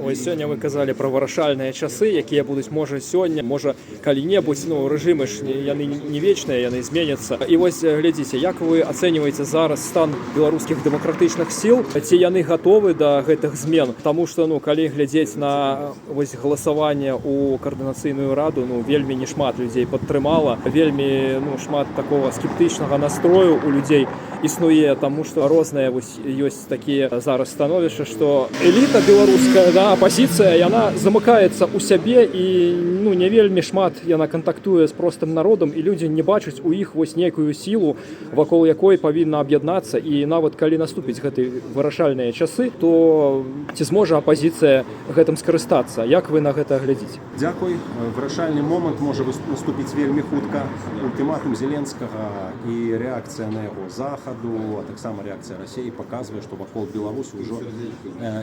Ось сёння вы казалі пра вырашальныя часы, якія будуць, можа, сёння, можа, калі-небудзь, ну, рэжымы ж яны не вечныя, яны зменяцца. І вось глядзіце, як вы ацэньваеце зараз стан беларускіх дэмакратычных сіл, ці яны гатовы да гэтых змен? Таму што, ну, калі глядзець на вось галасаванне ў каардынацыйную раду, ну, вельмі не шмат людзей падтрымала, вельмі, ну, шмат такого скептычнага настрою у людзей існуе, таму што розныя вось ёсць такія зараз становішча, што эліта беларуская, да, апазіцыя, яна замыкаецца ў сябе і, ну, не вельмі шмат яна кантактуе з простым народам, і людзі не бачаць у іх вось нейкую сілу, вакол якой павінна аб'яднацца, і нават калі наступіць гэты вырашальныя часы, то ці зможа апазіцыя гэтым скарыстацца? Як вы на гэта глядзіце? Дзякуй. Вырашальны момант можа наступіць вельмі хутка. Ультыматум Зеленскага і рэакцыя на яго захаду, а таксама рэакцыя Расіі паказвае, што вакол Беларусі ўжо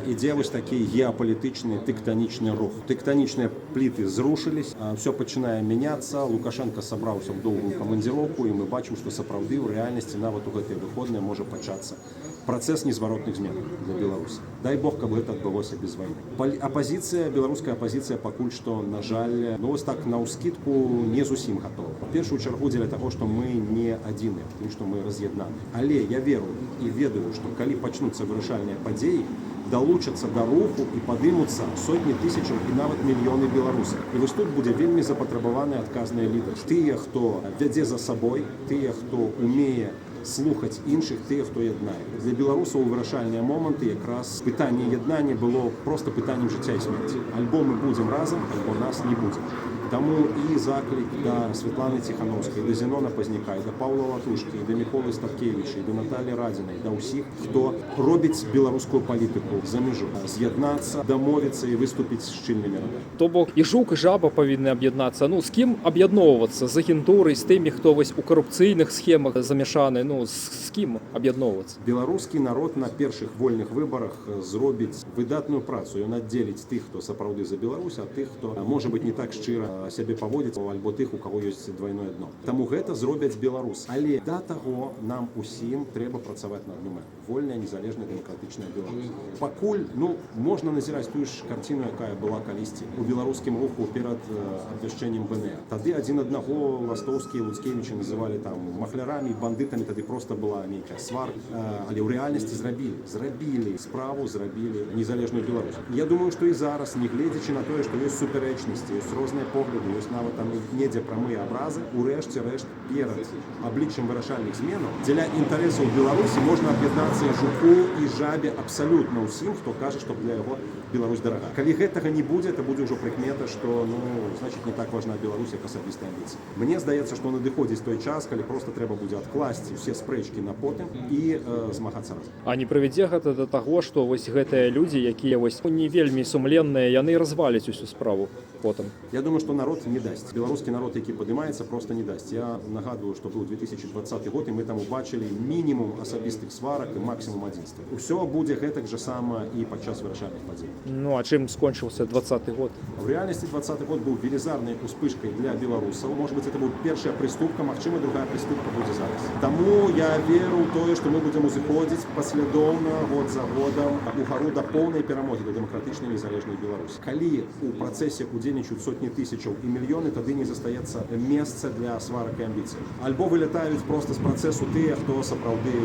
ідзе вось такі геапалітычны тэктанічны рух. Тэктанічныя пліты зрушылись, все пачынае мяняцца. Лукашенко сабраўся ў доўгую камандзіроўку, і мы бачым, што сапраўды ў рэальнасці нават у гэтыя выходныя можа пачацца працэс незваротных змен для Беларусі. Дай Бог, каб гэта адбылося без вайны. Апазіцыя, беларуская апазіцыя пакуль што, на жаль, ну вось так наўскідку не зусім гатова. У першую чаргу дзеля таго, што мы не адзіныя, тым, што мы раз'яднаны. Але я веру і ведаю, што калі пачнуцца вырашальныя падзеі, далучацца да руху і падымуцца сотні тысячаў і нават мільёны беларусаў. І вось тут будзе вельмі запатрабаваны адказныя лідары. Тыя, хто вядзе за сабой, тыя, хто умее слухаць іншых, тыя, хто яднае. Для беларусаў вырашальныя моманты якраз пытанне яднання было проста пытаннем жыцця і смерці. Альбо мы будзем разам, альбо нас не будзе. Таму і заклік да Святланы Ціхановскай, да Зенона Пазняка, і да Паўла Латушкі, і да Міколы Статкевіча, і да Наталі Радзінай, да ўсіх, хто робіць беларускую палітыку за мяжу, з'яднацца, дамовіцца і выступіць з шчыльнымі радамі. То бок і жук, і жаба павінны аб'яднацца. Ну, з кім аб'ядноўвацца? З агентурай, з тымі, хто вось у карупцыйных схемах замяшаны, ну, з кім аб'ядноўвацца? Беларускі народ на першых вольных выбарах зробіць выдатную працу. Ён аддзеліць тых, хто сапраўды за Беларусь, ад тых, хто, можа быць, не так шчыра сябе паводзіць, альбо тых, у каго ёсць двойное дно. Таму гэта зробяць беларусы. Але да таго нам усім трэба працаваць на адну мэту. Вольная, незалежная, дэмакратычная Беларусь. Пакуль, ну, можна назіраць тую ж карціну, якая была калісьці у беларускім руху перад абвяшчэннем БНР. Тады адзін аднаго Ластовскі і Луцкевічы называлі там махлярамі, бандытамі, тады проста была нейкая сварка. Але ў рэальнасці зрабілі справу, зрабілі незалежную Беларусь. Я думаю, што і зараз, не гледзячы на тое, што ёсць суперэчнасці, ёсць розныя погляды, ёсць нават там недзе прамыя абразы, урэшце рэшт перад абліччам вырашальных зменаў дзеля інтарэсаў Беларусі можна аб'яднацца і жуку, і жабе, абсалютна ўсім, хто кажа, што для яго Беларусь дарага. Калі гэтага не будзе, то будзе ўжо прыкмета, што, ну, значыць, не так важна Беларусь, як асабістая амбіцыя. Мне здаецца, што надыходзіць той час, калі проста трэба будзе адкласці ўсе спрэчкі на потым і змагацца разам. А не прывядзе гэта да таго, што вось гэтыя людзі, якія вось не вельмі сумленныя, яны разваляць усю справу потым? Я думаю, што народ не дасць. Беларускі народ, які падымаецца, проста не дасць. Я нагадваю, што быў 2020 год, і мы там убачылі мінімум асабістых сварак і максімум адзінства. Усё будзе гэтак жа сама і падчас вырашальных падзей. Ну, а чым скончыўся 2020 год? В реальности 2020 год был велизарной успышкой для белорусов. Может быть, это будет первая приступка, магчыма, другая приступка будет зараз. Тому я веру в то, что мы будем узыходзіць паслядоўна, год за годом, угару до полной перамоги, до демократичной незалежной Беларуси. Калі у працэсе удзельнічаюць сотні тысячаў і мільёны, тады не застаецца месца для сварак і амбіцый. Альбо вылятаюць просто з працэсу тыя, хто сапраўды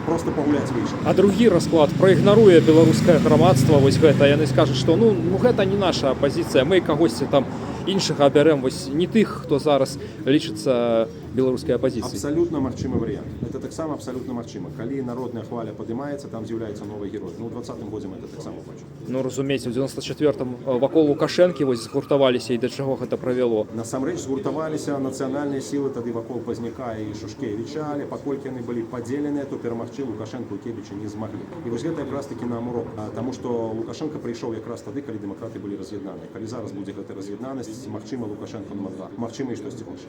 просто пагуляць выйшаў. А другі расклад праігнаруе беларускае грамадства вось гэта. Яны скажуць, што ну гэта не наша апазіцыя, мы кагосьці там іншага абярем, вось не тых, хто зараз лічыцца беларускай апазіцыяй. Абсалютна магчымы варыянт. Это таксама абсалютна магчыма. Калі народная хваля падымаецца, там з'яўляецца новы герой. Ну, у 2020 годзе мы это таксама бачым. Ну, разумееце, у 94-м вакол Лукашэнкі вось згуртаваліся, і да чаго гэта правяло? Насамрэч згуртаваліся нацыянальныя сілы тады вакол Пазняка і Шушкевіча, але паколькі яны былі падзеленыя, то перамагчы Лукашэнку і Кебіча не змаглі. І вось гэта якраз такі нам урок. Таму што Лукашенко прыйшоў якраз тады, калі дэмакраты былі раз'яднаныя. Калі зараз будзе гэта раз'яднанасць, магчыма, Лукашенко магчыма і штосьці больш.